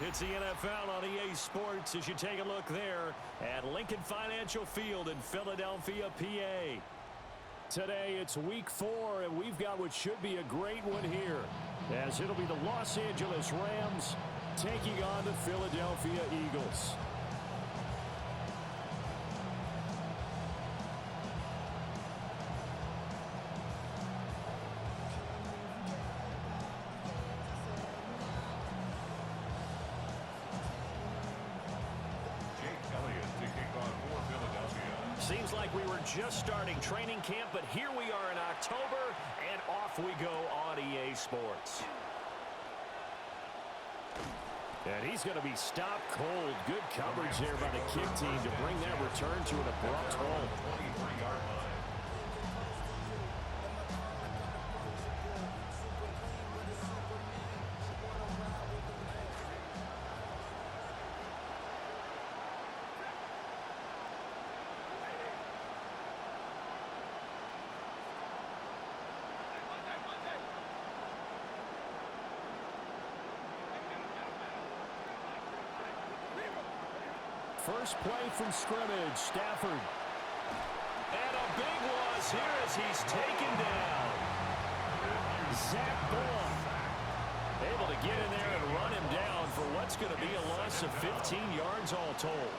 It's the NFL on EA Sports as you take a look there at Lincoln Financial Field in Philadelphia, PA. Today it's week 4, and we've got what should be a great one here, as it'll be the Los Angeles Rams taking on the Philadelphia Eagles. Seems like we were just starting training camp, but here we are in October, and off we go on EA Sports. And he's going to be stopped cold. Good coverage there by the kick team to bring that return to an abrupt halt. First play from scrimmage, Stafford. And a big loss here as he's taken down. Zach Bullock able to get in there and run him down for what's going to be a loss of 15 yards all told.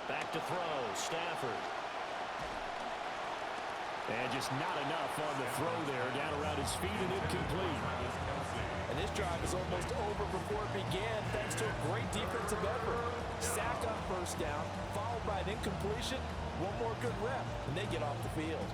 Back to throw, Stafford. And just not enough on the throw there, down around his feet and incomplete. And this drive is almost over before it began, thanks to a great defensive effort. Sack on first down, followed by an incompletion. One more good rep, and they get off the field.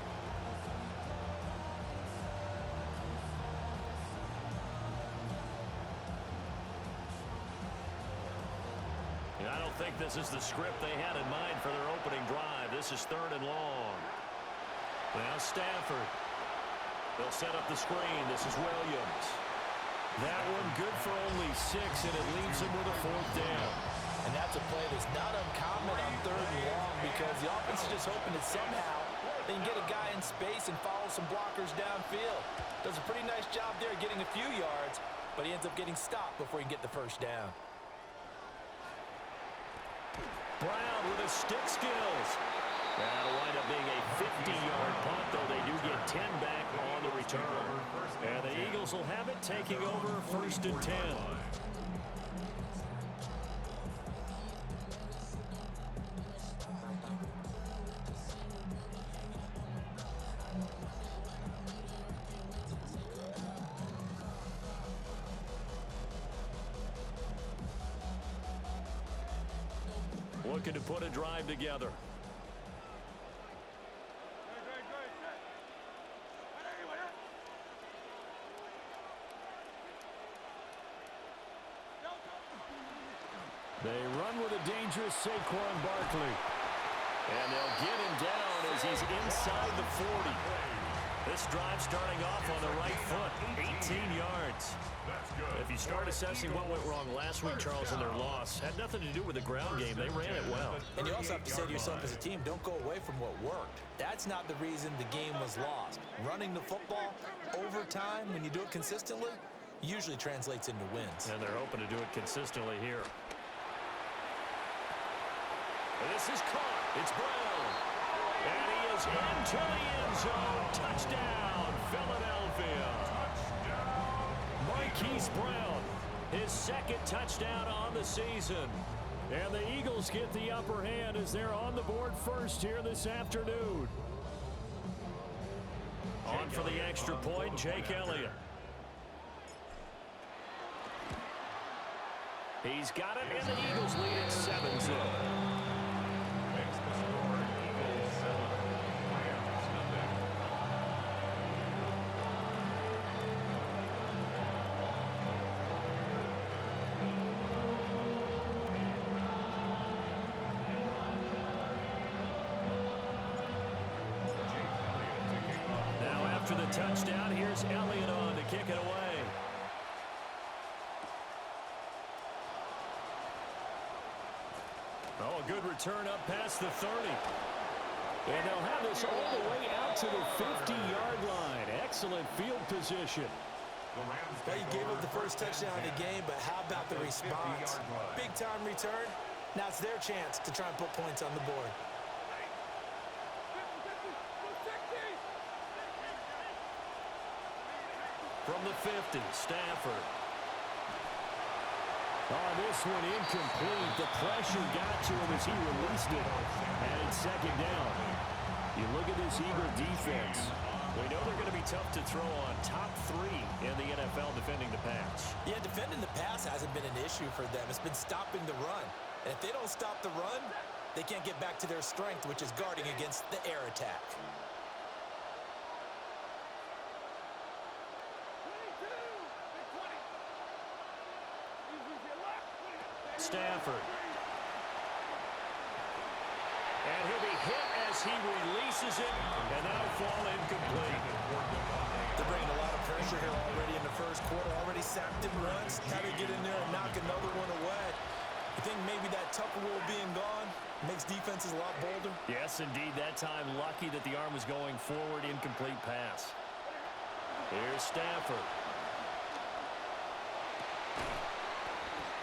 I don't think this is the script they had in mind for their opening drive. This is 3rd and long. Now Stafford. They'll set up the screen. This is Williams. That one good for only 6, and it leaves them with a 4th down. And that's a play that's not uncommon on 3rd and long because the offense is just hoping that somehow they can get a guy in space and follow some blockers downfield. Does a pretty nice job there getting a few yards, but he ends up getting stopped before he can get the first down. Brown with his stick skills. That'll wind up being a 50-yard punt, though they do get 10 back on the return. And the Eagles will have it, taking over 1st and 10. Looking to put a drive together. They run with a dangerous Saquon Barkley. And they'll get him down as he's inside the 40. This drive starting off on the right foot, 18 yards. If you start assessing what went wrong last week, Charles, in their loss, had nothing to do with the ground game. They ran it well. And you also have to say to yourself as a team, don't go away from what worked. That's not the reason the game was lost. Running the football over time, when you do it consistently, usually translates into wins. And they're hoping to do it consistently here. And this is caught. It's Brown. And he is into the end zone. Touchdown, Philadelphia. Marquise Brown, his 2nd touchdown on the season. And the Eagles get the upper hand as they're on the board first here this afternoon. On for the extra point, Jake Elliott. He's got it, and the Eagles lead at 7-0. After the touchdown, here's Elliott on to kick it away. return up past the 30. And they'll have this all the way out to the 50-yard line. Excellent field position. Well, you gave up the first touchdown of the game, but how about the response? Big-time return. Now it's their chance to try and put points on the board. From the 50, Stafford. Oh, this one incomplete. The pressure got to him as he released it. And it's second down. You look at this Eagle defense. We know they're going to be tough to throw on. Top 3 in the NFL defending the pass. Yeah, defending the pass hasn't been an issue for them. It's been stopping the run. And if they don't stop the run, they can't get back to their strength, which is guarding against the air attack. Stafford. And he'll be hit as he releases it, and that'll fall incomplete. They're bringing a lot of pressure here already in the first quarter. Already sacked him once. How to get in there and knock another one away. I think maybe that Tucker rule being gone makes defenses a lot bolder. Yes, indeed. That time, lucky that the arm was going forward. Incomplete pass. Here's Stafford.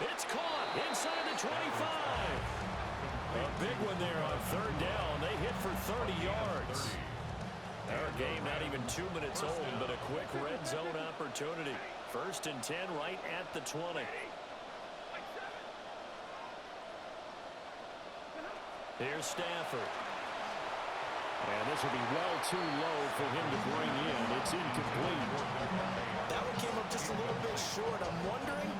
It's caught inside the 25. A big one there on third down. They hit for 30 yards. Our game not even 2 minutes old, but a quick red zone opportunity. 1st and 10 right at the 20. Here's Stafford. And this will be well too low for him to bring in. It's incomplete. That one came up just a little bit short. I'm wondering,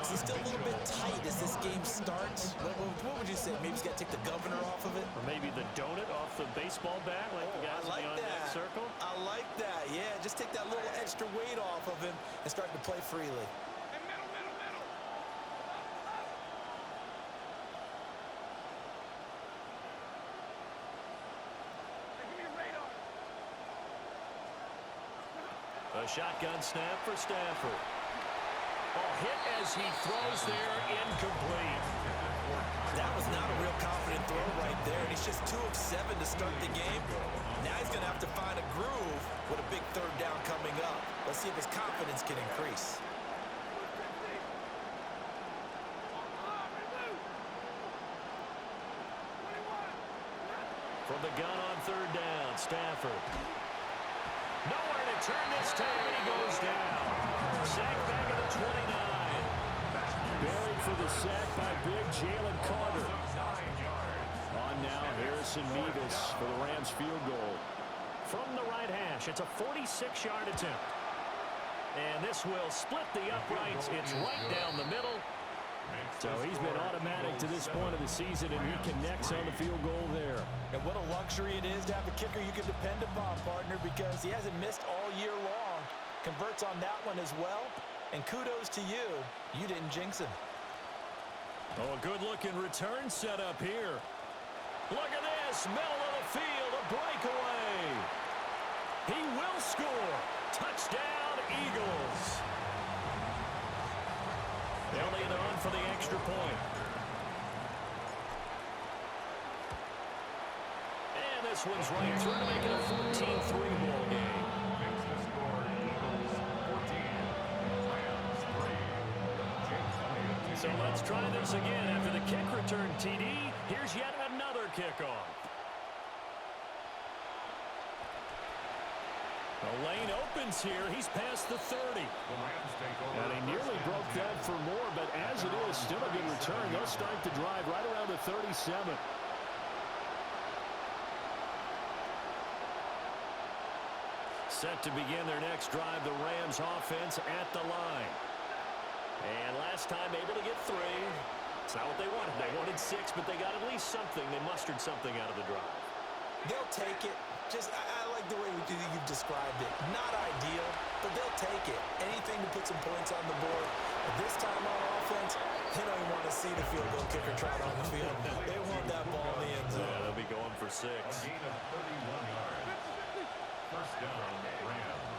is it still a little bit tight as this game starts? What would you say? Maybe he's got to take the governor off of it? Or maybe the donut off the baseball bat like the guys I like in the on-deck circle? I like that, yeah. Just take that little extra weight off of him and start to play freely. A shotgun snap for Stafford. Ball hit as he throws there, incomplete. That was not a real confident throw right there, and he's just 2 of 7 to start the game. Now he's going to have to find a groove with a big third down coming up. Let's see if his confidence can increase. From the gun on third down, Stafford. Nowhere to turn this time, and he goes down. Sacked back at the 29. Buried for the sack by big Jalen Carter. On now, Harrison Mevis for the Rams field goal. From the right hash, it's a 46-yard attempt. And this will split the uprights. It's right down the middle. So he's been automatic to this point of the season, and he connects on the field goal there. And what a luxury it is to have a kicker you can depend upon, partner, because he hasn't missed all year long. Converts on that one as well. And kudos to you. You didn't jinx him. Oh, a good-looking return set up here. Look at this. Middle of the field, a breakaway. He will score. Touchdown, Eagles. Elliott on for the extra point. And this one's right through to make it a 14-3 ball game. So let's try this again. After the kick return TD, here's yet another kickoff. The lane opens here. He's past the 30. And he nearly broke that for more, but as it is, still a good return. They'll start the drive right around the 37. Set to begin their next drive, the Rams offense at the line. And last time able to get 3. It's not what they wanted. They wanted 6, but they got at least something. They mustered something out of the drive. They'll take it. I like the way you've described it. Not ideal, but they'll take it. Anything to put some points on the board. But this time on offense, they don't even want to see the field goal kicker trot on the field. They want that ball in the end zone. Yeah, they'll be going for 6. Gain of 31 yards. First down, Rams.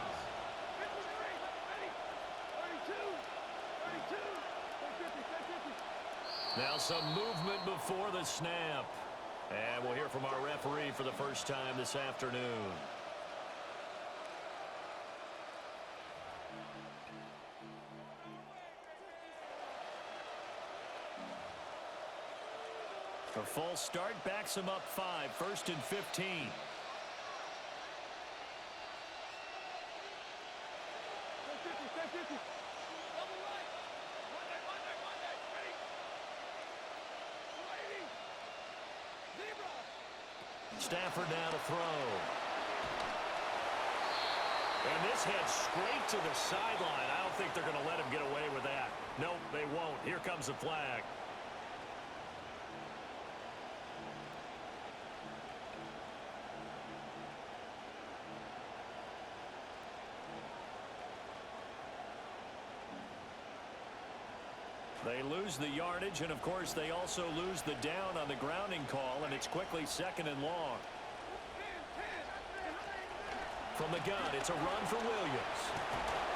Now some movement before the snap. And we'll hear from our referee for the first time this afternoon. A full start backs him up 5, 1st and 15. Stafford now to throw. And this heads straight to the sideline. I don't think they're going to let him get away with that. Nope, they won't. Here comes the flag. They lose the yardage, and of course they also lose the down on the grounding call, and it's quickly 2nd and long. From the gun, it's a run for Williams.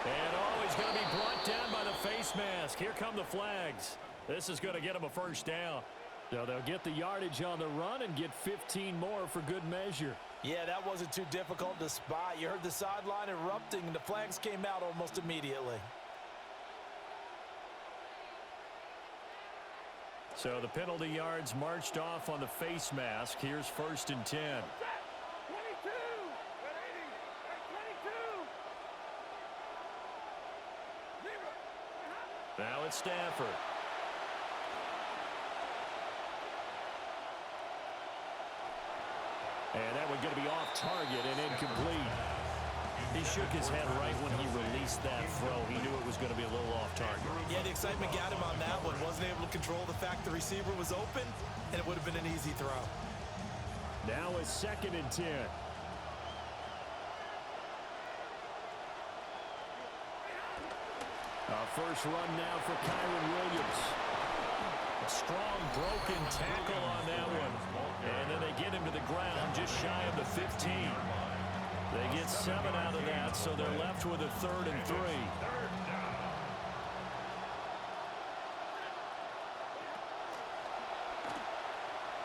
And he's going to be brought down by the face mask. Here come the flags. This is going to get him a first down. So they'll get the yardage on the run and get 15 more for good measure. Yeah, that wasn't too difficult to spot. You heard the sideline erupting, and the flags came out almost immediately. So the penalty yards marched off on the face mask. Here's 1st and 10. Now it's Stafford. And that one going to be off target and incomplete. He shook his head right when he released that throw. He knew it was going to be a little off target. Yeah, the excitement got him on that one. Wasn't able to control the fact the receiver was open, and it would have been an easy throw. Now it's 2nd and 10. First run now for Kyron Williams. A strong broken tackle on that one. And then they get him to the ground just shy of the 15. They get 7 out of that, so they're left with a 3rd and 3.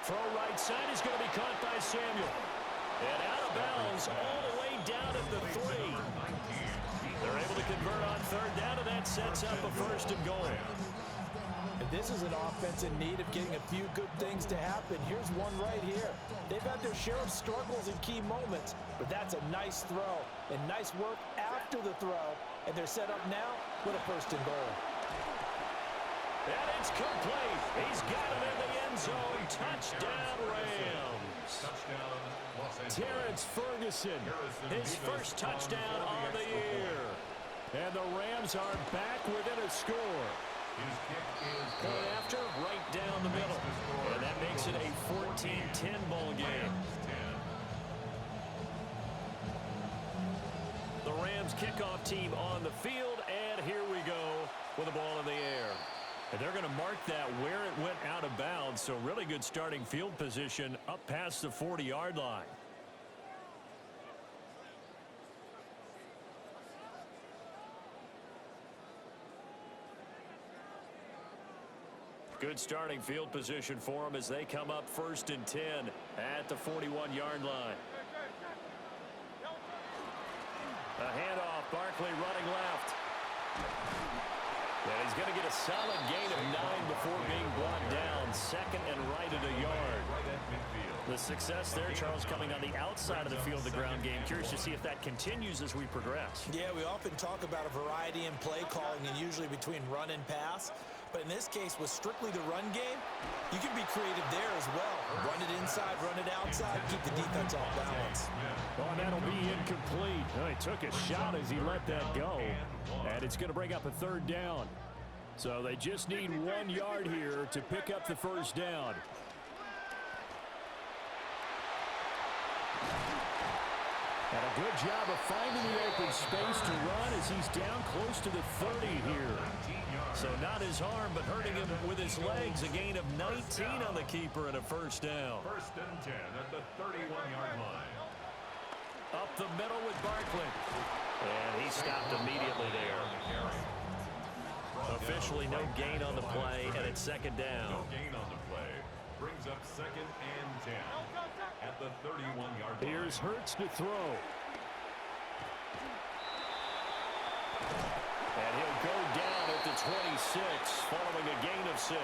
Throw right side is going to be caught by Samuel. And out of bounds all the way down at the 3. They're able to convert on 3rd down, and that sets up a 1st and goal. And this is an offense in need of getting a few good things to happen. Here's one right here. They've had their share of struggles in key moments, but that's a nice throw and nice work after the throw. And they're set up now with a 1st and goal. And it's complete. He's got it in the end zone. Touchdown, Rams. Terrence Ferguson, his first touchdown on the year. And the Rams are back within a score. Going after, right down the middle. And that makes it a 14-10 ball game. The Rams kickoff team on the field, and here we go with the ball in the air. And they're going to mark that where it went out of bounds, so really good starting field position up past the 40-yard line. Good starting field position for them as they come up 1st and 10 at the 41-yard line. A handoff, Barkley running left. And he's going to get a solid gain of 9 before being brought down. 2nd and right at a yard. The success there, Charles, coming on the outside of the field, the ground game. Curious to see if that continues as we progress. Yeah, we often talk about a variety in play calling and usually between run and pass. But in this case, with strictly the run game, you can be creative there as well. Run it inside, run it outside, keep the defense off balance. Oh, and that'll be incomplete. Oh, he took a shot as he let that go. And it's going to bring up a 3rd down. So they just need 1 yard here to pick up the 1st down. And a good job of finding the open space to run as he's down close to the 30 here. So not his arm, but hurting him with his legs. A gain of 19 on the keeper and a 1st down. 1st and 10 at the 31-yard line. Up the middle with Barkley. And he stopped immediately there. Officially no gain on the play, and it's 2nd down. No gain on the play. Brings brings up 2nd and 10 at the 31-yard line. Here's Hurts to throw. And he'll go down at the 26 following a gain of 6.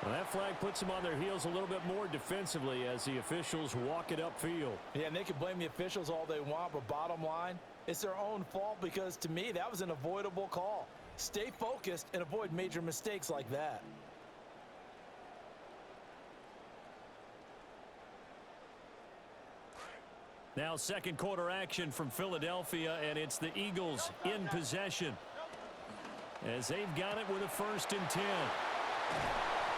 Well, that flag puts them on their heels a little bit more defensively as the officials walk it upfield. Yeah, and they can blame the officials all they want, but bottom line, it's their own fault because, to me, that was an avoidable call. Stay focused and avoid major mistakes like that. Now second quarter action from Philadelphia, and it's the Eagles in possession as they've got it with a 1st and 10.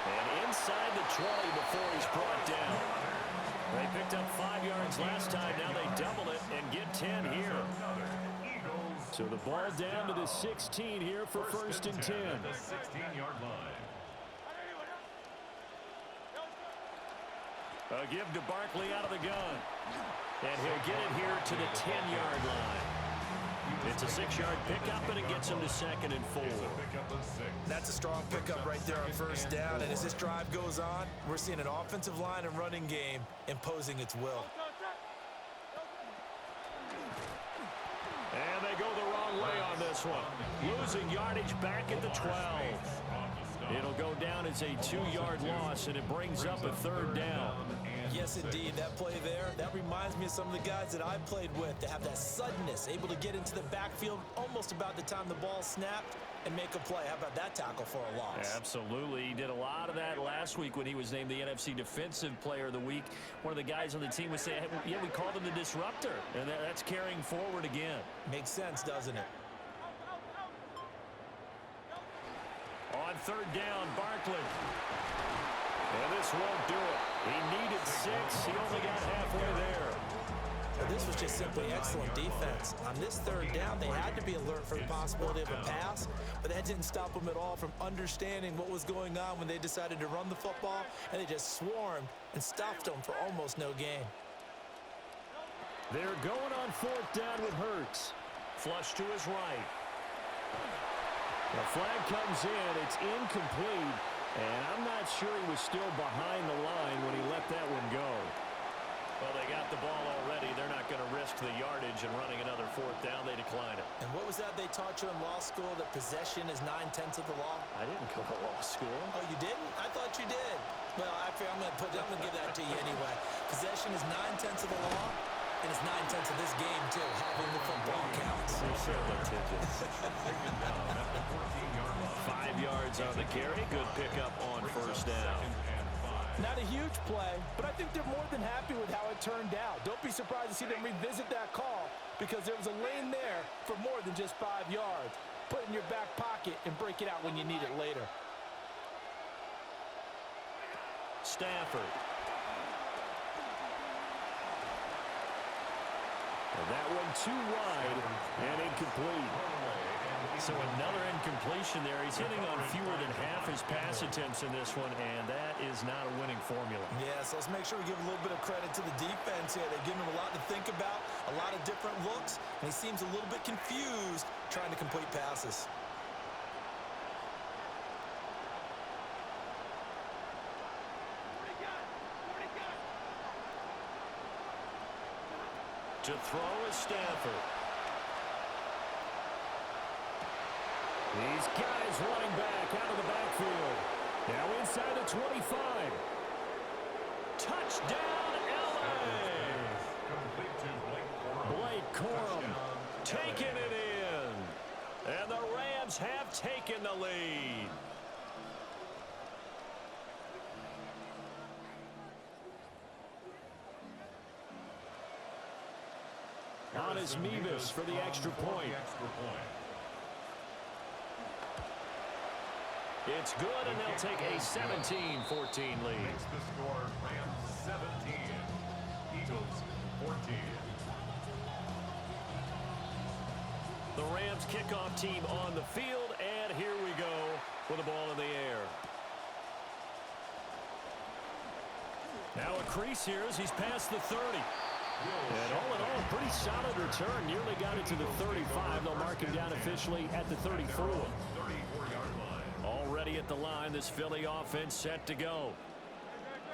And inside the 20 before he's brought down. They picked up 5 yards last time. Now they double it and get 10 here. So the ball down to the 16 here for 1st and 10. At the 16-yard line. A give to Barkley out of the gun. And he'll get it here to the 10-yard line. It's a 6-yard pickup, and it gets him to 2nd and 4. That's a strong pickup right there on 1st down. And as this drive goes on, we're seeing an offensive line and running game imposing its will. And they go the wrong way on this one. Losing yardage back at the 12. It'll go down as a 2-yard loss, and it brings up a 3rd down. Yes, indeed. That play there, that reminds me of some of the guys that I played with that have that suddenness, able to get into the backfield almost about the time the ball snapped and make a play. How about that tackle for a loss? Absolutely. He did a lot of that last week when he was named the NFC Defensive Player of the Week. One of the guys on the team would say, yeah, we called him the disruptor, and that's carrying forward again. Makes sense, doesn't it? On 3rd down, Barkley. And this won't do it. He needed 6. He only got halfway there. Well, this was just simply excellent defense. On this 3rd down, they had to be alert for the possibility of a pass, but that didn't stop them at all from understanding what was going on when they decided to run the football, and they just swarmed and stopped them for almost no gain. They're going on 4th down with Hurts. Flush to his right. The flag comes in. It's incomplete. And I'm not sure he was still behind the line when he let that one go. Well, they got the ball already. They're not going to risk the yardage and running another 4th down. They decline it. And what was that they taught you in law school, that possession is 9/10 of the law? I didn't go to law school. Oh, you didn't? I thought you did. Well, I'm going to give that to you anyway. Possession is 9/10 of the law, and it's 9/10 of this game, too. Having the football counts. 5 yards on the carry. Good pickup on 1st down. Not a huge play, but I think they're more than happy with how it turned out. Don't be surprised to see them revisit that call because there was a lane there for more than just 5 yards. Put it in your back pocket and break it out when you need it later. Stafford. And that one too wide and incomplete. So another incompletion there. He's hitting on fewer than half his pass attempts in this one, and that is not a winning formula. Yeah, so let's make sure we give a little bit of credit to the defense here. They've given him a lot to think about, a lot of different looks, and he seems a little bit confused trying to complete passes. To throw is Stafford. These guys running back out of the backfield. Now inside the 25. Touchdown, LA! Blake Corum taking it in. And the Rams have taken the lead. On is Mevis for the extra point. It's good, and they'll take a 17-14 lead. Makes the score Rams 17, Eagles 14. The Rams kickoff team on the field, and here we go with the ball in the air. Now a crease here as he's past the 30. And all in all, a pretty solid return. Nearly got it to the 35. They'll mark him down officially at the 34. 34-yard line. Already at the line, this Philly offense set to go.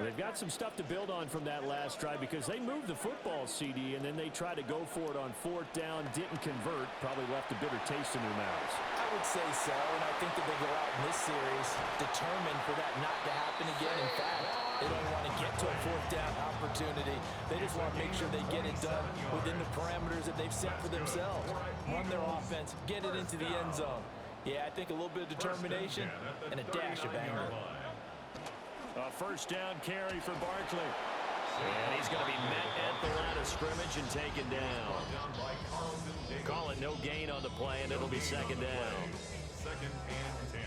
They've got some stuff to build on from that last drive because they moved the football, CD, and then they tried to go for it on fourth down, didn't convert, probably left a bitter taste in their mouths. I would say so, and I think that they go out in this series determined for that not to happen again. In fact, they don't want to get to a fourth down opportunity. They just want to make sure they get it done within the parameters that they've set for themselves. Run their offense, get it into the end zone. Yeah, I think a little bit of determination and a dash of anger. A first down carry for Barkley. And he's going to be met at the line of scrimmage and taken down. Call it no gain on the play, and it'll be second down. Second and 10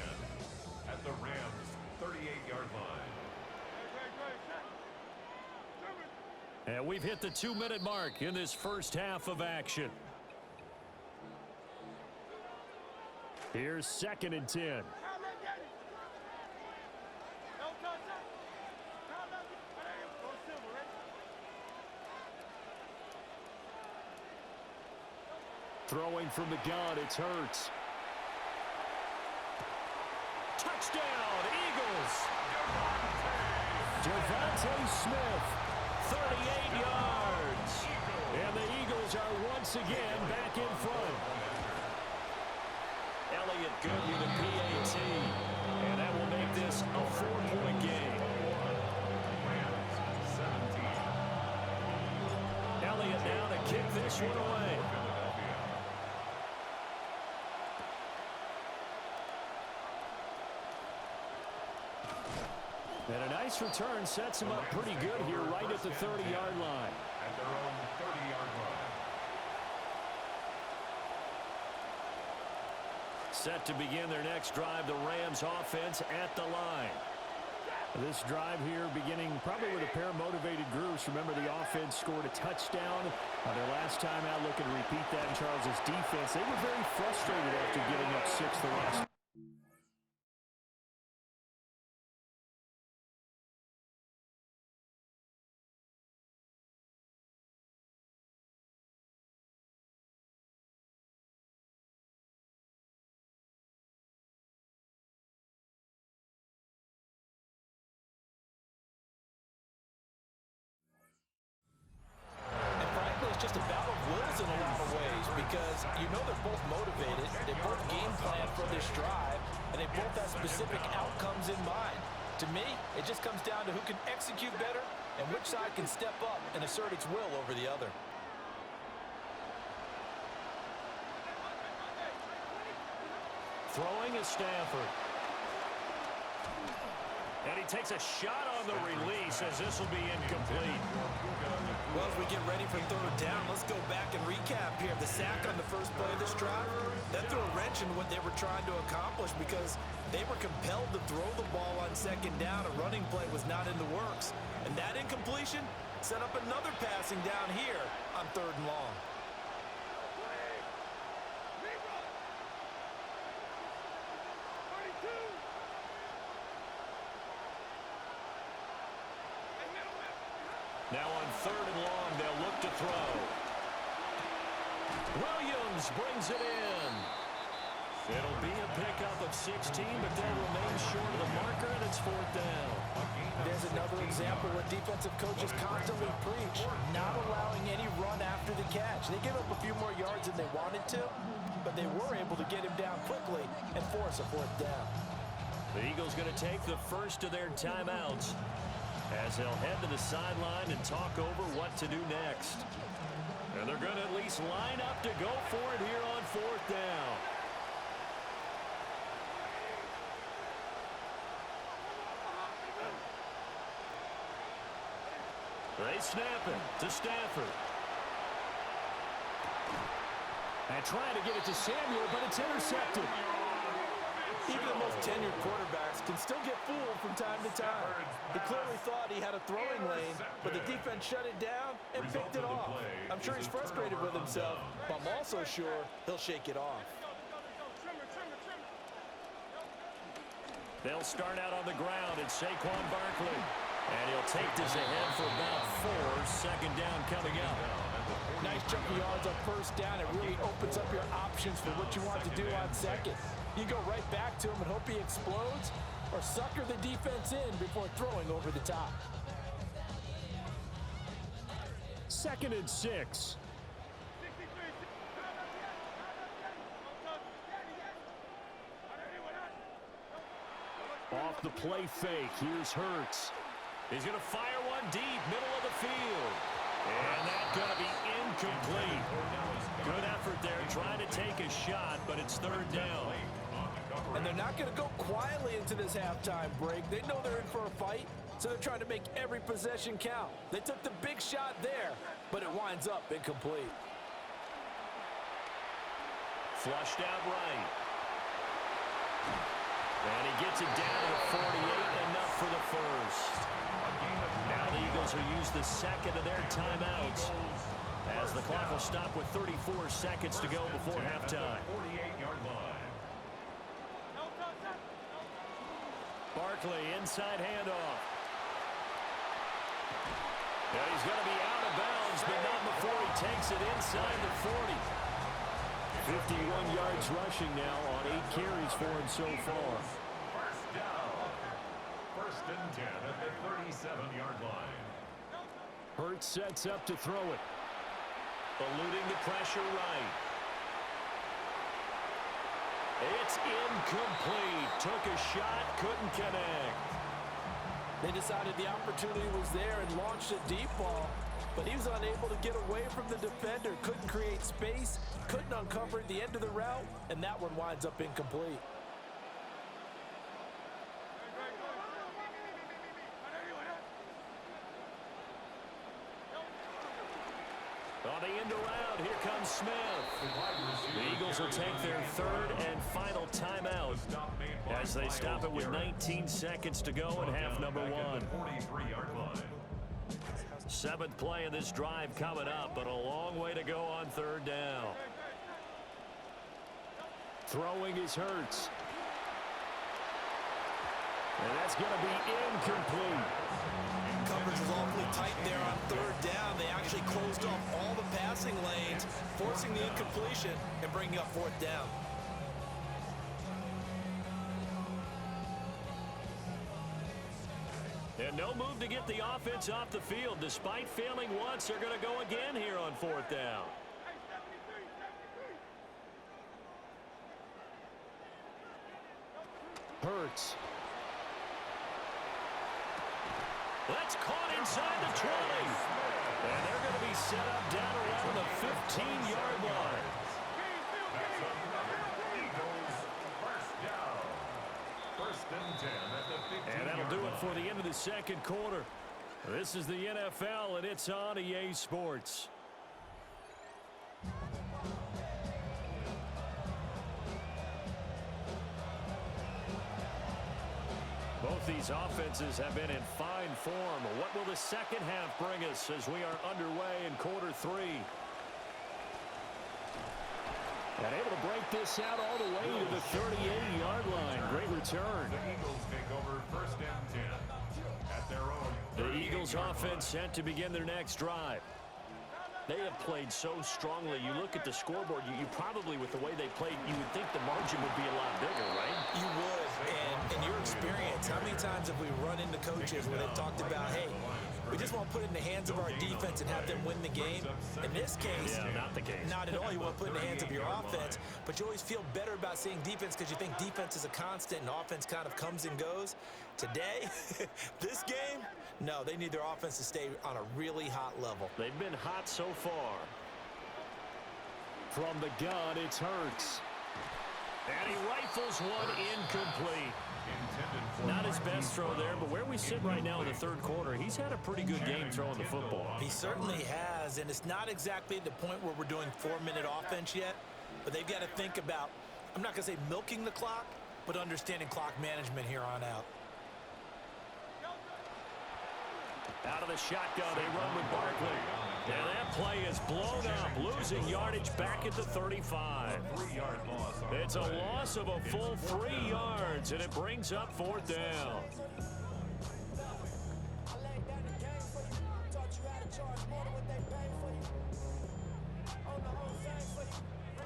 at the Rams' 38-yard line. And we've hit the 2-minute mark in this first half of action. Here's second and 10. Throwing from the gun, it's Hurts. Touchdown, Eagles! Devontae Smith, 38 yards. And the Eagles are once again back in front. Elliott good with a PAT. And that will make this a 4-point game. Elliott now to kick this one away. And a nice return sets him up pretty good here right at the 30-yard line. At their own 30-yard line. Set to begin their next drive, the Rams offense at the line. This drive here beginning probably with a pair of motivated groups. Remember, the offense scored a touchdown their last time out. Looking to repeat that in Charles's defense. They were very frustrated after giving up 6 the last. Just a battle of wills in a lot of ways because you know they're both motivated, they both game plan for this drive, and they both have specific outcomes in mind. To me, it just comes down to who can execute better and which side can step up and assert its will over the other. Throwing is Stafford. And he takes a shot on the release as this will be incomplete. Well, as we get ready for third down, let's go back and recap here. The sack on the first play of this drive, that threw a wrench in what they were trying to accomplish because they were compelled to throw the ball on second down. A running play was not in the works. And that incompletion set up another passing down here on third and long. Now on third and long, they'll look to throw. Williams brings it in. It'll be a pickup of 16, but they'll remain short of the marker, and it's fourth down. There's another example where defensive coaches constantly preach, not allowing any run after the catch. They give up a few more yards than they wanted to, but they were able to get him down quickly and force a fourth down. The Eagles going to take the first of their timeouts as they'll head to the sideline and talk over what to do next. And they're going to at least line up to go for it here on fourth down. They snap it to Stafford. And trying to get it to Samuel, but it's intercepted. Even the most tenured quarterbacks can still get fooled from time to time. He clearly thought he had a throwing lane, but the defense shut it down and picked it off. I'm sure he's frustrated with himself, but I'm also sure he'll shake it off. They'll start out on the ground. It's Saquon Barkley. And he'll take this ahead for about 4. Second down coming up. Nice chunk of yards on first down. It really opens up your options for what you want to do on second. You go right back to him and hope he explodes, or sucker the defense in before throwing over the top. 2nd and 6. Off the play fake, here's Hurts. He's going to fire one deep, middle of the field. And that's going to be incomplete. Good effort there, trying to take a shot, but it's 3rd down. And they're not going to go quietly into this halftime break. They know they're in for a fight, so they're trying to make every possession count. They took the big shot there, but it winds up incomplete. Flushed out right. And he gets it down to the 48, enough for the first. Now the Eagles will use the second of their timeouts, as the clock will stop with 34 seconds to go before halftime. 48-yard line. Barkley, inside handoff. Yeah, he's going to be out of bounds, but not before he takes it inside the 40. 51 yards rushing now on 8 carries for him so far. First down. 1st and 10 at the 37-yard line. Hurts sets up to throw it. Eluding the pressure right. It's incomplete. Took a shot, couldn't connect. They decided the opportunity was there and launched a deep ball, but he was unable to get away from the defender, couldn't create space, couldn't uncover the end of the route, and that one winds up incomplete. On the end around, here comes Smith. The Eagles will take their 3rd and final timeout as they stop it with 19 seconds to go in half number 1. 43-yard line. 7th play of this drive coming up, but a long way to go on 3rd down. Throwing is Hurts. And that's going to be incomplete. Coverage was awfully tight there on 3rd down. They actually closed off all the passing lanes, forcing the incompletion and bringing up 4th down. And no move to get the offense off the field. Despite failing once, they're going to go again here on 4th down. Hurts. That's caught inside the 20. And they're going to be set up down around the 15-yard line. That's another Eagles first down. 1st and 10 at the 15-yard line. And that'll do it for the end of the 2nd quarter. This is the NFL, and it's on EA Sports. Both these offenses have been in fine form. What will the second half bring us as we are underway in quarter 3? And able to break this out all the way to the 38-yard line. Great return. The Eagles take over 1st and 10 at their own. The Eagles offense set to begin their next drive. They have played so strongly. You look at the scoreboard, you probably, with the way they played, you would think the margin would be a lot bigger, right? You would, and in your experience, how many times have we run into coaches where they've talked about, hey, we just want to put it in the hands of our defense and have them win the game? In this case, not the case. Not at all. You want to put it in the hands of your offense, but you always feel better about seeing defense because you think defense is a constant and offense kind of comes and goes. Today, this game, no, they need their offense to stay on a really hot level. They've been hot so far. From the gun, it's Hurts. And he rifles one incomplete. Not his best throw there, but where we sit right now in the 3rd quarter, he's had a pretty good game throwing the football. He certainly has, and it's not exactly at the point where we're doing 4-minute offense yet, but they've got to think about, I'm not going to say milking the clock, but understanding clock management here on out. Out of the shotgun, they run with Barkley. And that play is blown up, losing yardage back at the 35. It's a loss of a full 3 yards, and it brings up 4th down.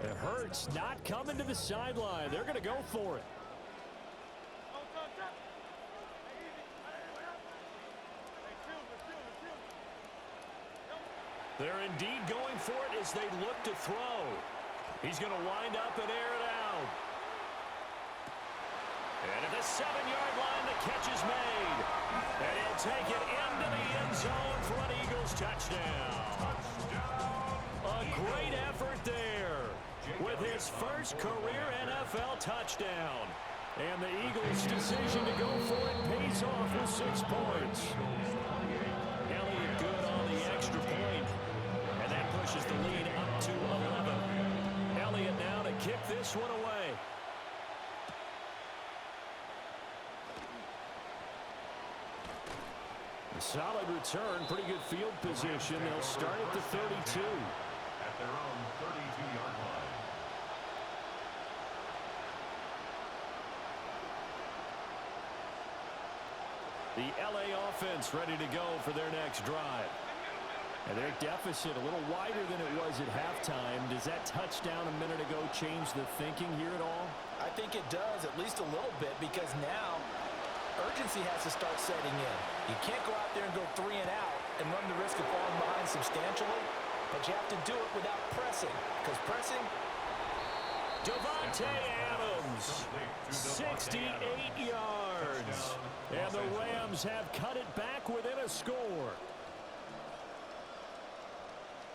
It hurts not coming to the sideline. They're going to go for it. They're indeed going for it as they look to throw. He's going to wind up and air it out. And at the 7-yard line, the catch is made. And he'll take it into the end zone for an Eagles touchdown. A great effort there with his first career NFL touchdown. And the Eagles' decision to go for it pays off with 6 points. Elliott good on the extra point. And that pushes the lead up to 11. Elliott now to kick this one away. A solid return, pretty good field position. They'll start at the 32. At their own 32-yard line. The LA offense ready to go for their next drive. And their deficit a little wider than it was at halftime. Does that touchdown a minute ago change the thinking here at all? I think it does, at least a little bit, because now urgency has to start setting in. You can't go out there and go 3 and out and run the risk of falling behind substantially, but you have to do it without pressing, because pressing... Davante Adams, 68 yards. And the Rams have cut it back within a score.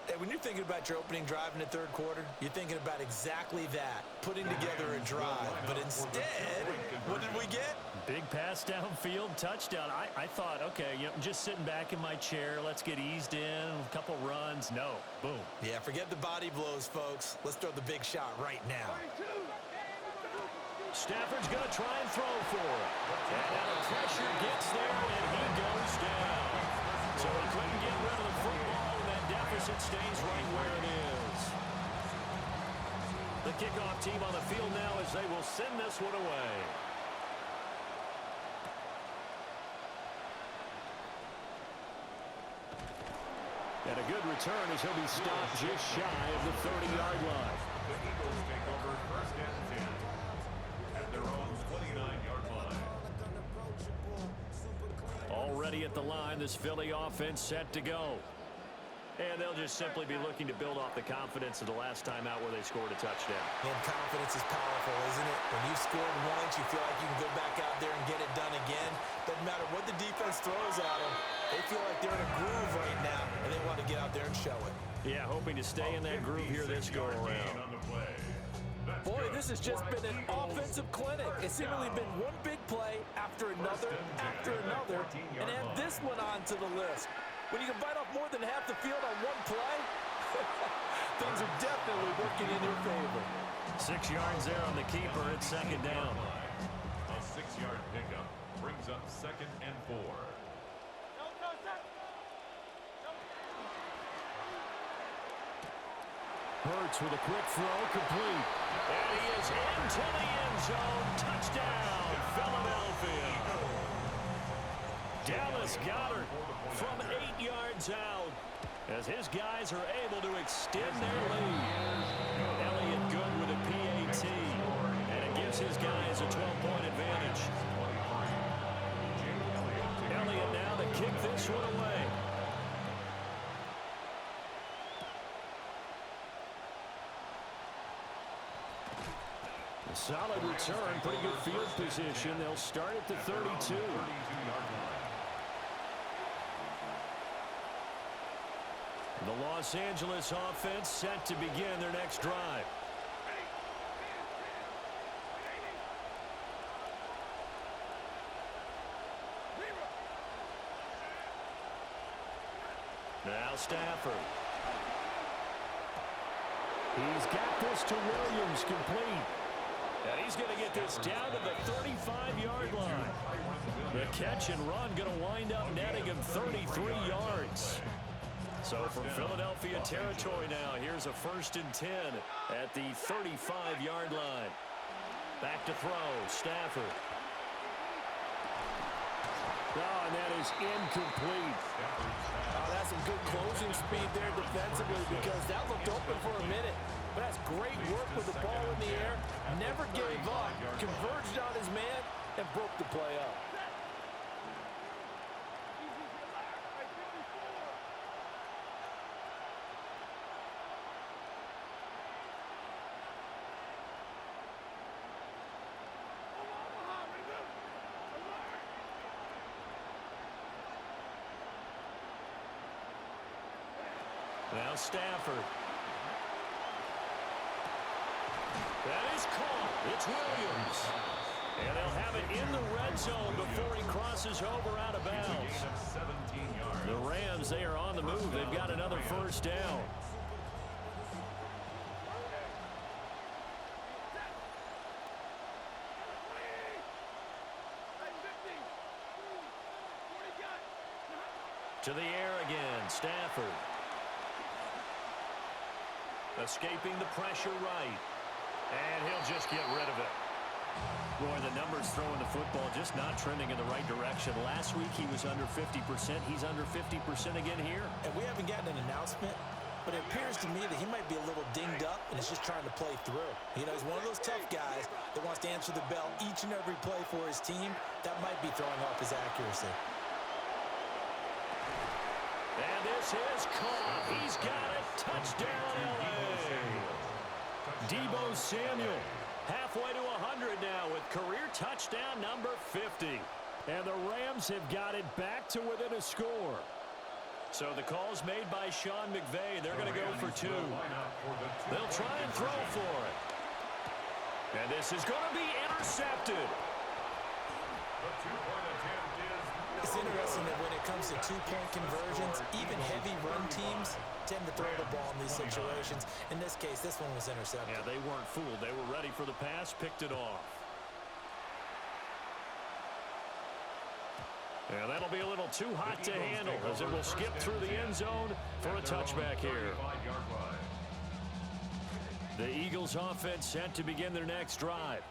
Hey, when you're thinking about your opening drive in the third quarter, you're thinking about exactly that, putting together a drive. But instead, what did we get? Big pass downfield, touchdown. I thought, okay, you know, just sitting back in my chair, let's get eased in, a couple runs. No, boom. Yeah, forget the body blows, folks. Let's throw the big shot right now. Stafford's going to try and throw for it. And now the pressure gets there, and he goes down. So he couldn't get rid of the football, and that deficit stays right where it is. The kickoff team on the field now as they will send this one away. And a good return as he'll be stopped just shy of the 30-yard line. The Eagles take over first and 10 at their own 29-yard line. Already at the line, this Philly offense set to go. And they'll just simply be looking to build off the confidence of the last time out where they scored a touchdown. And confidence is powerful, isn't it? When you scored once, you feel like you can go back out there and get it done again. Doesn't matter what the defense throws at them. They feel like they're in a groove right now, and they want to get out there and show it. Yeah, hoping to stay in that groove here this go-around. Boy, this has just been an offensive clinic. It's seemingly been one big play after another, and add this one on to the list. When you can bite off more than half the field on one play, things are definitely working in your favor. 6 yards there on the keeper. It's second down. A 6-yard pickup brings up 2nd and 4. Hurts with a quick throw, complete. And he is into the end zone. Touchdown, Philadelphia. Dallas Goedert from 8 yards out as his guys are able to extend their lead. Elliott good with a PAT, and it gives his guys a 12-point advantage. Elliott now to kick this one away. A solid return, pretty good field position. They'll start at the 32. The Los Angeles offense set to begin their next drive. Now Stafford. He's got this to Williams, complete. And he's going to get this down to the 35-yard line. The catch and run going to wind up netting him 33 yards. So from Philadelphia territory now, here's a 1st and 10 at the 35-yard line. Back to throw, Stafford. Oh, and that is incomplete. Oh, that's some good closing speed there defensively because that looked open for a minute. But that's great work with the ball in the air. Never gave up, converged on his man, and broke the play up. Now Stafford. That is caught. It's Williams. And they'll have it in the red zone before he crosses over out of bounds. The Rams, they are on the move. They've got another first down. To the air again, Stafford. Escaping the pressure right. And he'll just get rid of it. Boy, the numbers throwing the football just not trending in the right direction. Last week he was under 50%. He's under 50% again here. And we haven't gotten an announcement, but it appears to me that he might be a little dinged up and is just trying to play through. You know, he's one of those tough guys that wants to answer the bell each and every play for his team. That might be throwing off his accuracy. And this is caught. He's got it. Touchdown, L.A. Deebo Samuel. Halfway to 100 now with career touchdown number 50. And the Rams have got it back to within a score. So the call's made by Sean McVay. They're going to go for two. They'll try and throw for it. And this is going to be intercepted. The two-point attempt is... It's interesting that when it comes to two-point conversions, even heavy run teams tend to throw the ball in these situations. In this case, this one was intercepted. Yeah, they weren't fooled. They were ready for the pass, picked it off. Yeah, that'll be a little too hot to handle as it will skip through the end zone for a touchback here. The Eagles offense set to begin their next drive.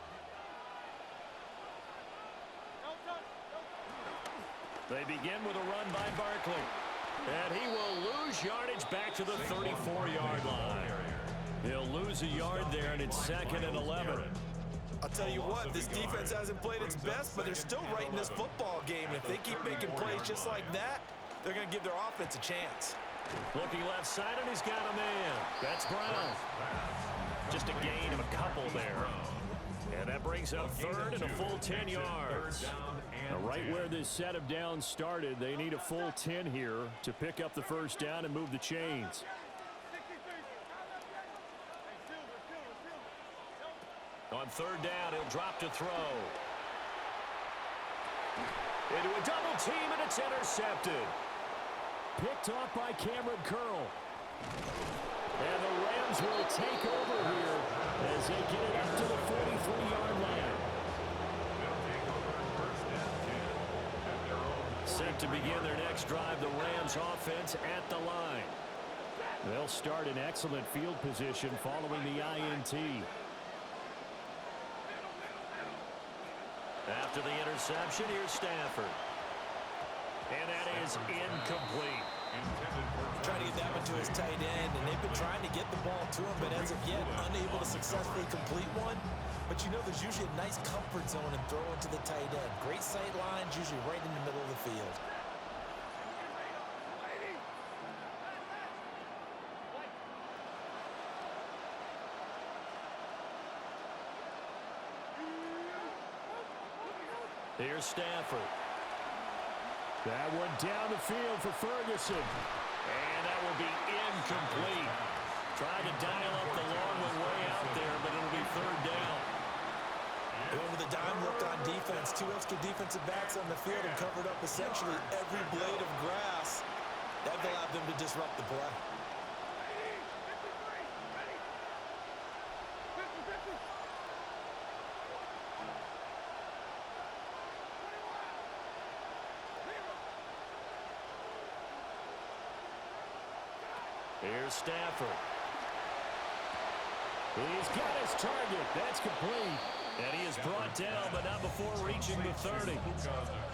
They begin with a run by Barkley. And he will lose yardage back to the 34-yard line. He'll lose a yard there, and it's 2nd and 11. I'll tell you what, this defense hasn't played its best, but they're still right in this football game. And if they keep making plays just like that, they're going to give their offense a chance. Looking left side, and he's got a man. That's Brown. Just a gain of a couple there. And that brings up 3rd and a full 10 yards. Now, right where this set of downs started, they need a full 10 here to pick up the first down and move the chains. On 3rd down, he'll drop to throw. Into a double team, and it's intercepted. Picked off by Cameron Curl. And the Rams will take over here as they get it up to the 43-yard line. Set to begin their next drive, the Rams offense at the line. They'll start in excellent field position following the INT. After the interception, here's Stafford. And that is incomplete. Trying to get that one to his tight end, and they've been trying to get the ball to him, but as of yet, unable to successfully complete one. But you know, there's usually a nice comfort zone in throwing to the tight end. Great sight lines, usually right in the middle of the field. Here's Stafford. That one down the field for Ferguson. And that will be incomplete. Trying to dial up the long one way out there, but it'll be 3rd down. They went with a dime look on defense. 2 extra defensive backs on the field and covered up essentially every blade of grass. That allowed them to disrupt the play. Here's Stafford. He's got his target. That's complete. And he is brought down, but not before reaching the 30.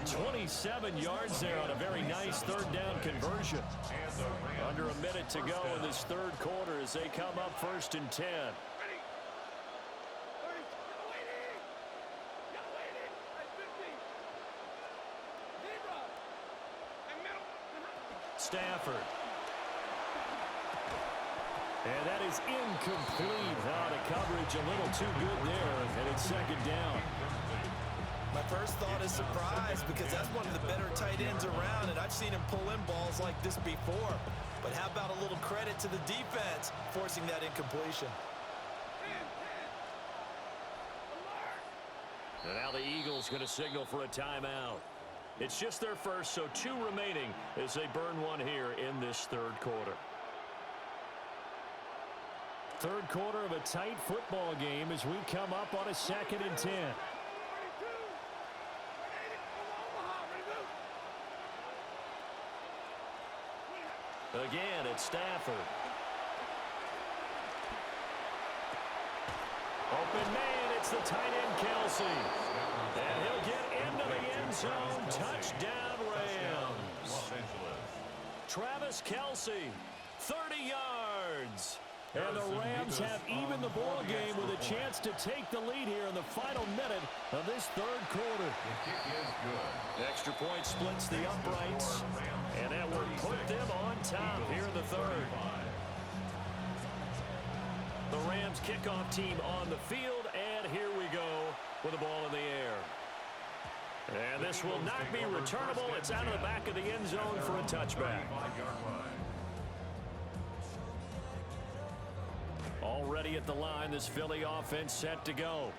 27 yards there on a very nice 3rd down conversion. Under a minute to go in this 3rd quarter as they come up 1st and 10. Stafford. And that is incomplete. The coverage a little too good there, and it's 2nd down. My first thought is surprise because that's one of the better tight ends around, and I've seen him pull in balls like this before. But how about a little credit to the defense forcing that incompletion? And now the Eagles going to signal for a timeout. It's just their first, so 2 remaining as they burn one here in this third quarter. Third quarter of a tight football game as we come up on a 2nd and 10. Again, it's Stafford. Open man, it's the tight end, Kelsey. And he'll get into the end zone. Touchdown, Rams. Travis Kelsey, 30 yards. And the Rams have even the ball game with a chance to take the lead here in the final minute of this third quarter. Extra point splits the uprights, and that will put them on top here in the third. The Rams kickoff team on the field, and here we go with the ball in the air. And this will not be returnable. It's out of the back of the end zone for a touchback. Already at the line, this Philly offense set to go.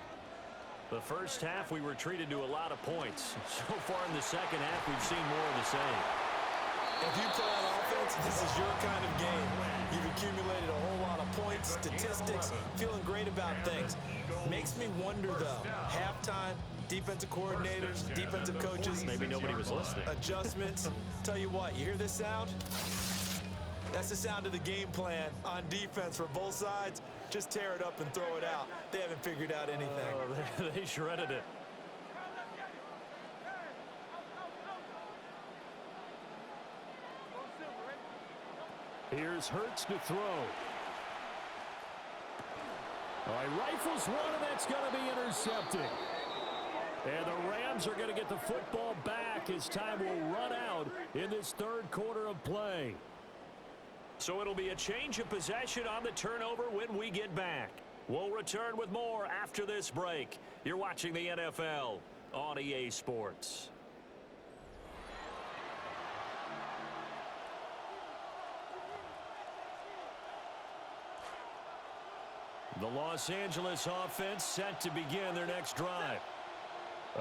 The first half, we were treated to a lot of points. So far in the second half, we've seen more of the same. If you play on offense, this is your kind of game. You've accumulated a whole lot of points, statistics, feeling great about things. Makes me wonder, though, halftime, defensive coordinators, defensive coaches. Maybe nobody was listening. Adjustments. Tell you what, you hear this sound? That's the sound of the game plan on defense for both sides. Just tear it up and throw it out. They haven't figured out anything. Oh, they shredded it. Here's Hurts to throw. All right, rifles one, and that's going to be intercepted. And the Rams are going to get the football back as time will run out in this third quarter of play. So it'll be a change of possession on the turnover when we get back. We'll return with more after this break. You're watching the NFL on EA Sports. The Los Angeles offense set to begin their next drive.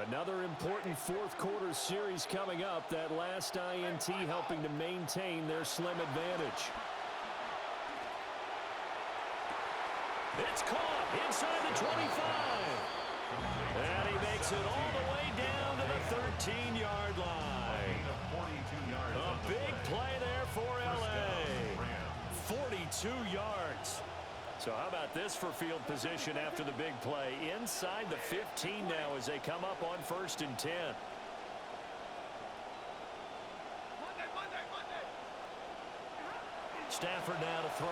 Another important fourth quarter series coming up. That last INT helping to maintain their slim advantage. It's caught inside the 25. And he makes it all the way down to the 13-yard line. A big play there for LA. 42 yards. So how about this for field position after the big play? Inside the 15 now as they come up on 1st and 10. Stafford now to throw.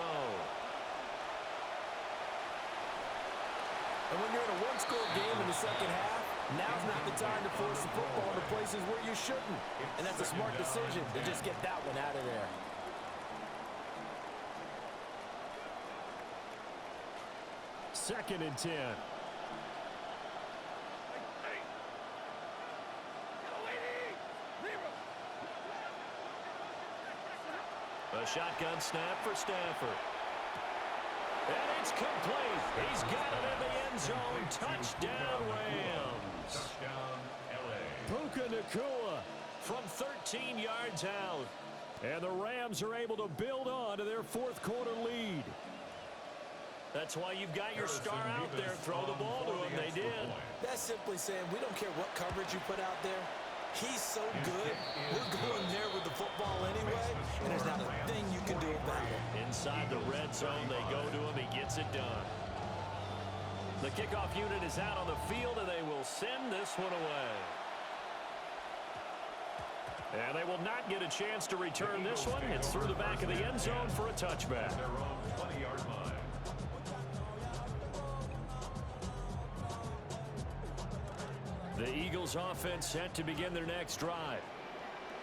And when you're in a one-score game in the second half, now's not the time to force the football to places where you shouldn't. And that's a smart decision to just get that one out of there. Second and 10. A shotgun snap for Stafford. And it's complete. He's got it in the end zone. Touchdown, Rams. Touchdown, LA. Puka Nacua from 13 yards out. And the Rams are able to build on to their fourth quarter lead. That's why you've got your star out there. Throw the ball to him. They did. That's simply saying we don't care what coverage you put out there. He's so good. We're going there with the football anyway, and there's not a thing you can do about it. Inside the red zone, they go to him. He gets it done. The kickoff unit is out on the field, and they will send this one away. And they will not get a chance to return this one. It's through the back of the end zone for a touchback. Their own 20-yard line. The Eagles offense set to begin their next drive.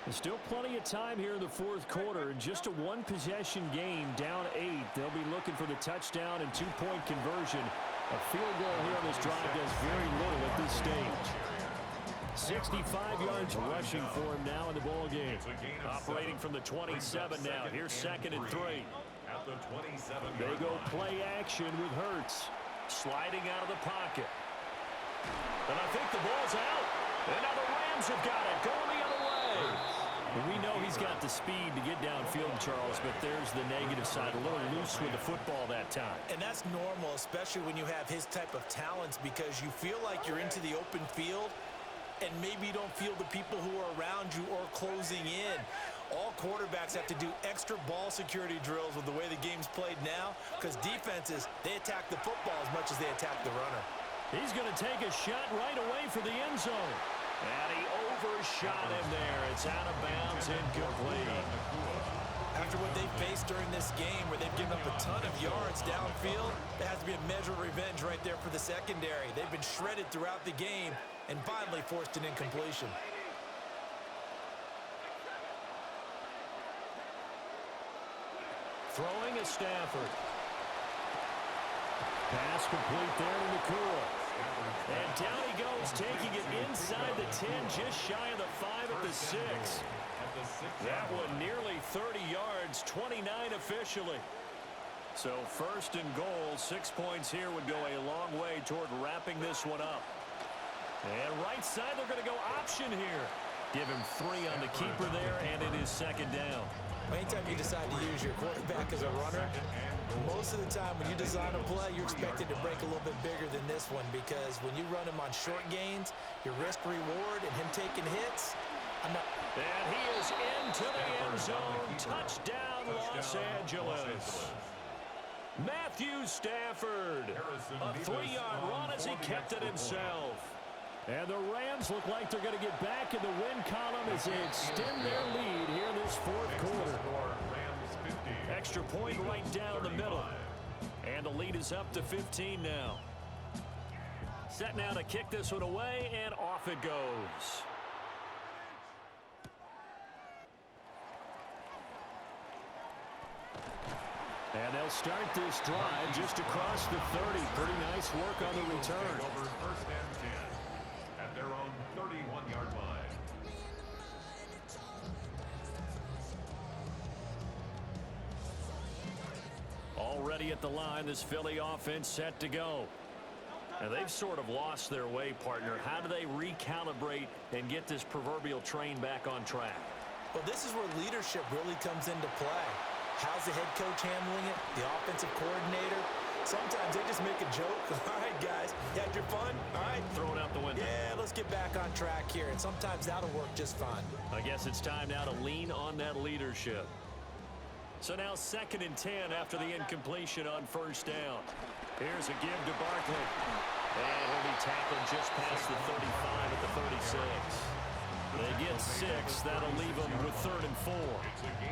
There's still plenty of time here in the fourth quarter. In just a one-possession game, down 8. They'll be looking for the touchdown and two-point conversion. A field goal here on this drive does very little at this stage. 65 yards rushing for him now in the ball game. Operating from the 27 now. Here's 2nd and 3. At the 27. They go play action with Hurts. Sliding out of the pocket. And I think the ball's out. And now the Rams have got it. Going the other way. And we know he's got the speed to get downfield, Charles, but there's the negative side. A little loose with the football that time. And that's normal, especially when you have his type of talents, because you feel like you're into the open field and maybe you don't feel the people who are around you or closing in. All quarterbacks have to do extra ball security drills with the way the game's played now, because defenses, they attack the football as much as they attack the runner. He's going to take a shot right away for the end zone. And he overshot him there. It's out of bounds, incomplete. After what they faced during this game, where they've given up a ton of yards downfield, there has to be a measure of revenge right there for the secondary. They've been shredded throughout the game and finally forced an incompletion. Throwing is Stafford. Pass complete there to Nakua. And down he goes, taking it inside the 10, just shy of the 5 at the 6. That one nearly 30 yards, 29 officially. So 1st and goal, 6 points here would go a long way toward wrapping this one up. And right side, they're going to go option here. Give him 3 on the keeper there, and it is 2nd down. Anytime you decide to use your quarterback as a runner, most of the time when you design a play, you're expected to break a little bit bigger than this one, because when you run him on short gains, your risk-reward and him taking hits, and he is into the end zone. Touchdown, Los Angeles. Matthew Stafford. A 3-yard run as he kept it himself. And the Rams look like they're going to get back in the win column as they extend their lead here in this 4th quarter. Extra point right down the middle. And the lead is up to 15 now. Set now to kick this one away, and off it goes. And they'll start this drive just across the 30. Pretty nice work on the return. Over 1st and 10 at their own 31-yard line. Already at the line, this Philly offense set to go. And they've sort of lost their way, partner. How do they recalibrate and get this proverbial train back on track? Well, this is where leadership really comes into play. How's the head coach handling it? The offensive coordinator? Sometimes they just make a joke. All right, guys, you had your fun? All right. Throw it out the window. Yeah, let's get back on track here. And sometimes that'll work just fine. I guess it's time now to lean on that leadership. So now 2nd and 10 after the incompletion on 1st down. Here's a give to Barkley. And he'll be tackled just past the 35 at the 36. They get 6. That'll leave them with 3rd and 4.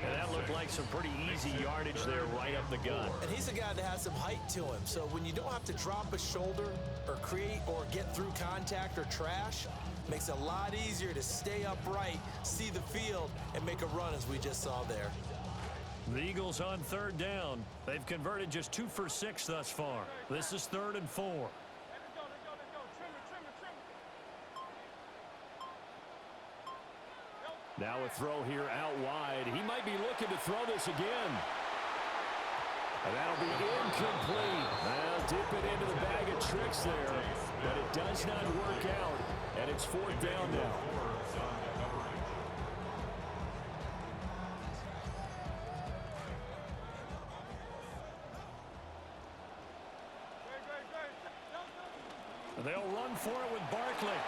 And that looked like some pretty easy yardage there right up the gut. And he's a guy that has some height to him. So when you don't have to drop a shoulder or create or get through contact or trash, makes it a lot easier to stay upright, see the field, and make a run as we just saw there. The Eagles on 3rd down. They've converted just 2 for 6 thus far. This is 3rd and 4. Now a throw here out wide. He might be looking to throw this again. And that'll be incomplete. Well, dip it into the bag of tricks there, but it does not work out, and it's 4th down now. They'll run for it with Barkley.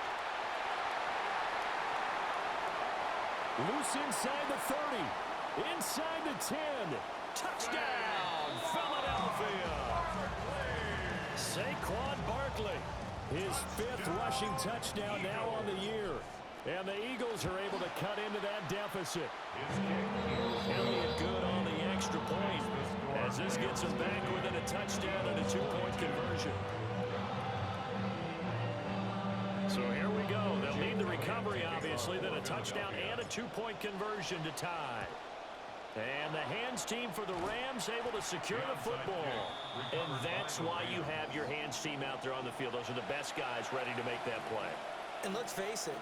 Loose inside the 30. Inside the 10. Touchdown, Philadelphia. Saquon Barkley. His 5th rushing touchdown now on the year. And the Eagles are able to cut into that deficit. Elliott good on the extra point, as this gets them back within a touchdown and a 2-point conversion. So here we go. They'll need the recovery, obviously, then a touchdown and a 2-point conversion to tie. And the hands team for the Rams able to secure the football. And that's why you have your hands team out there on the field. Those are the best guys ready to make that play. And let's face it,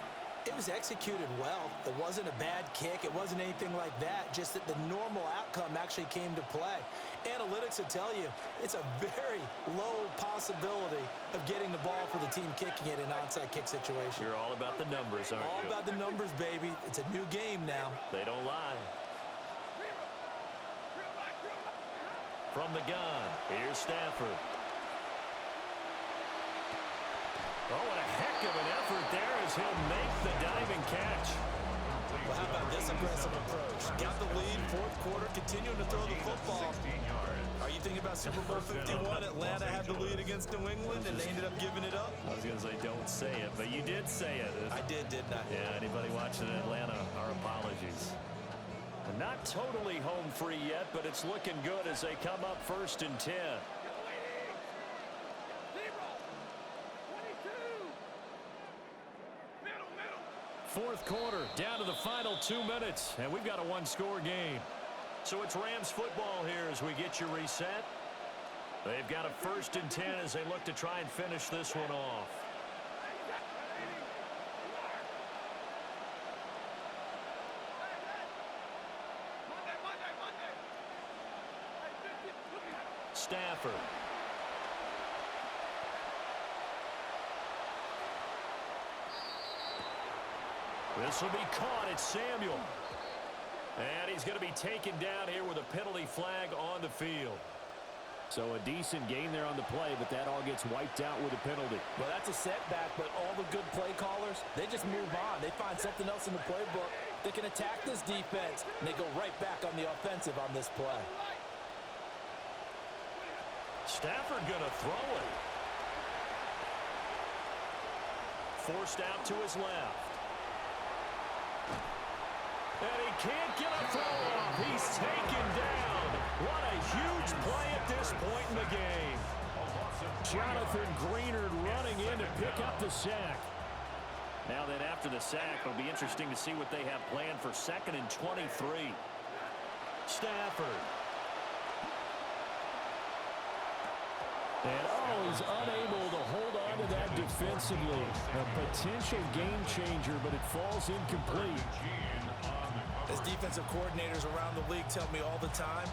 It was executed well. It wasn't a bad kick. It wasn't anything like that. Just that the normal outcome actually came to play. Analytics will tell you it's a very low possibility of getting the ball for the team kicking it in an onside kick situation. You're all about the numbers, aren't you? All about the numbers, baby. It's a new game now. They don't lie. From the gun, here's Stafford. Oh, and a heck of an effort there as he'll make the diving catch. Well, how about this aggressive approach? Got the lead, fourth quarter, continuing to throw the football. Are you thinking about Super Bowl 51? Atlanta had the lead against New England, and they ended up giving it up? I was going to say don't say it, but you did say it. I did, didn't I? Yeah, anybody watching in Atlanta, our apologies. Not totally home free yet, but it's looking good as they come up 1st and 10. Fourth quarter, down to the final 2 minutes, and we've got a one-score game. So it's Rams football here as we get you reset. They've got a 1st and 10 as they look to try and finish this one off. Stafford. This will be caught. It's Samuel. And he's going to be taken down here with a penalty flag on the field. So a decent gain there on the play, but that all gets wiped out with a penalty. Well, that's a setback, but all the good play callers, they just move on. They find something else in the playbook. They can attack this defense, and they go right back on the offensive on this play. Stafford going to throw it. Forced out to his left. And he can't get a throw off. He's taken down. What a huge play at this point in the game. Jonathan Greenard running in to pick up the sack. Now then, after the sack, it'll be interesting to see what they have planned for 2nd and 23. Stafford. And he's unable to hold on to that defensively. A potential game changer, but it falls incomplete. As defensive coordinators around the league tell me all the time,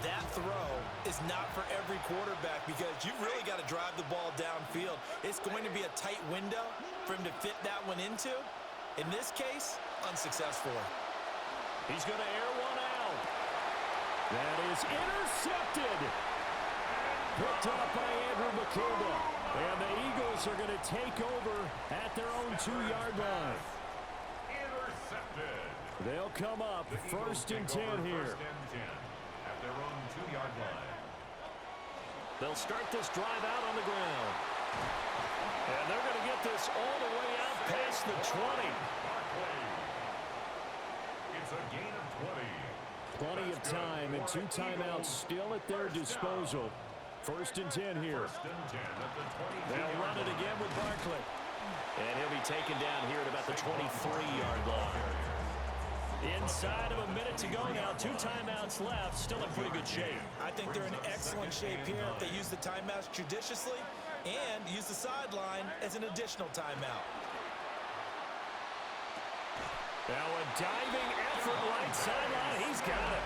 that throw is not for every quarterback because you've really got to drive the ball downfield. It's going to be a tight window for him to fit that one into. In this case, unsuccessful. He's going to air one out. That is intercepted. Picked up by Andrew McCullough. And the Eagles are going to take over at their own 2-yard line. Intercepted. They'll come up 1st and 10 here. 1st and 10 at their own 2-yard line. They'll start this drive out on the ground. And they're going to get this all the way out past the 20. It's a gain of 20. Plenty of time and 2 timeouts still at their disposal. 1st and 10 here. 1st and 10 at the 20. They'll run it again with Barkley. And he'll be taken down here at about the 23-yard line. Inside of a minute to go now. 2 timeouts left. Still in pretty good shape. I think they're in excellent shape here if they use the timeouts judiciously and use the sideline as an additional timeout. Now a diving effort right sideline. He's got it.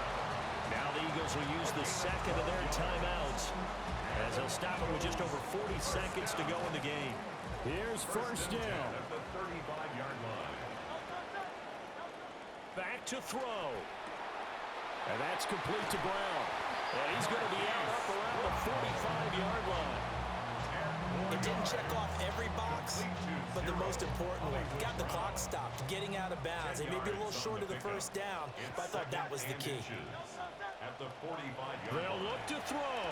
Now the Eagles will use the 2nd of their timeouts as they'll stop it with just over 40 seconds to go in the game. Here's 1st down. At the 35-yard line. Back to throw. And that's complete to Brown. And he's going to be out up around the 45-yard line. It didn't check off every box, but the most important one. Got the clock stopped, getting out of bounds. They may be a little short of the 1st down, but I thought that was the key. At the 45-yard They'll look to throw.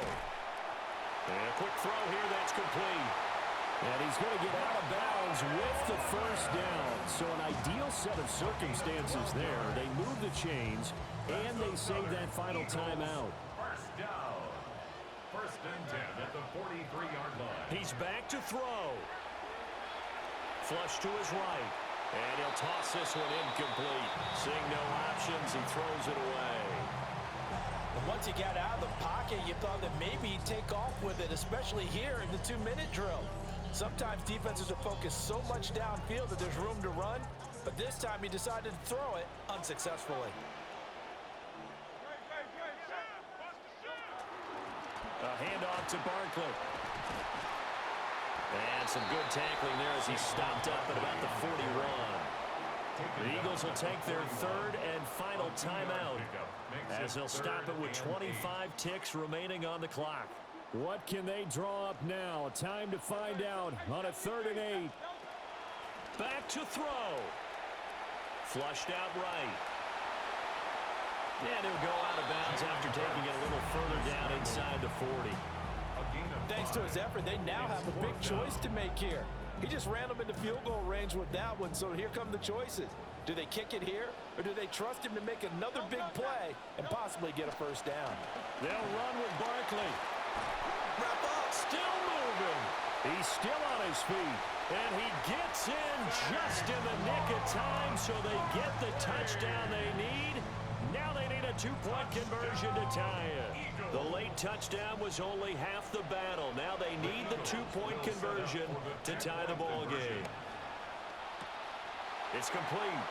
And a quick throw here, that's complete. And he's going to get out of bounds with the 1st down. So an ideal set of circumstances there. They move the chains, and they save that final timeout. 1st down. 1st and 10 at the 43-yard line. He's back to throw. Flush to his right. And he'll toss this one incomplete. Seeing no options, he throws it away. And once he got out of the pocket, you thought that maybe he'd take off with it, especially here in the 2-minute drill. Sometimes defenses are focused so much downfield that there's room to run. But this time he decided to throw it unsuccessfully. A handoff to Barkley. And some good tackling there as he stopped up at about the 41. The Eagles will take their third and final timeout as they'll stop it with 25 ticks remaining on the clock. What can they draw up now? Time to find out on a 3rd and 8. Back to throw. Flushed out right. And he'll go out of bounds after taking it a little further down inside the 40. Thanks to his effort, they now have a big choice to make here. He just ran them into field goal range with that one, so here come the choices. Do they kick it here, or do they trust him to make another big play and possibly get a first down? They'll run with Barkley. Wrap up. Still moving. He's still on his feet. And he gets in just in the nick of time, so they get the touchdown they need. Now they need a 2-point conversion to tie it. The late touchdown was only half the battle. Now they need the 2-point conversion to tie the ball game. It's complete.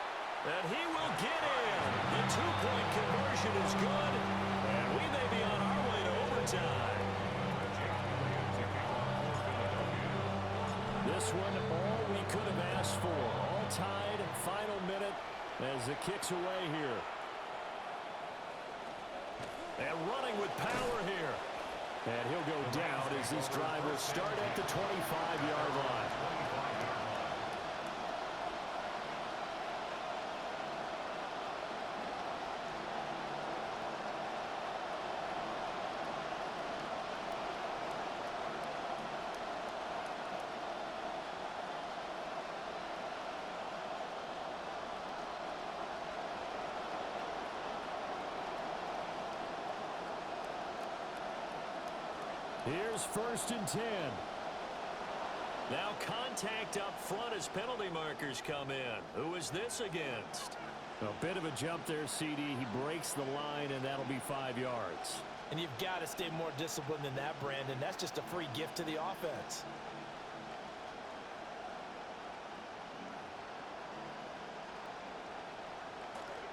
And he will get in. The 2-point conversion is good. And we may be on our way to overtime. This one, all we could have asked for. All tied, final minute as the kick's away here. And running with power here. And he'll go down as this drive will start at the 25-yard line. Here's 1st and 10. Now contact up front as penalty markers come in. Who is this against? A bit of a jump there, CD. He breaks the line, and that'll be 5 yards. And you've got to stay more disciplined than that, Brandon. That's just a free gift to the offense.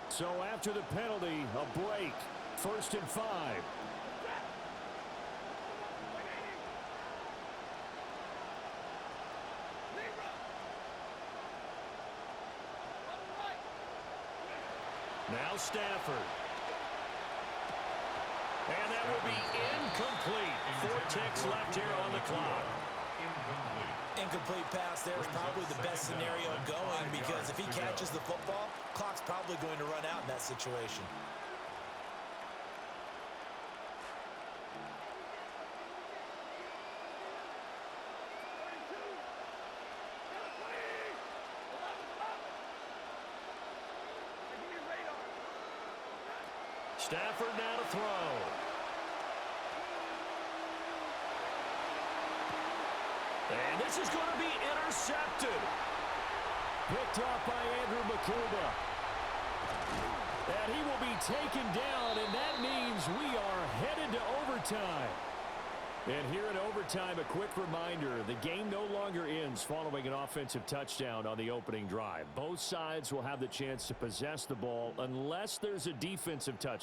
So after the penalty, a break. 1st and 5. Now Stafford. And that will be incomplete. 4 ticks left here on the clock. Incomplete pass there is probably the best scenario going because if he catches the football, clock's probably going to run out in that situation. Stafford now to throw. And this is going to be intercepted. Picked off by Andrew Makuba. And he will be taken down, and that means we are headed to overtime. And here in overtime, a quick reminder, the game no longer ends following an offensive touchdown on the opening drive. Both sides will have the chance to possess the ball unless there's a defensive touchdown.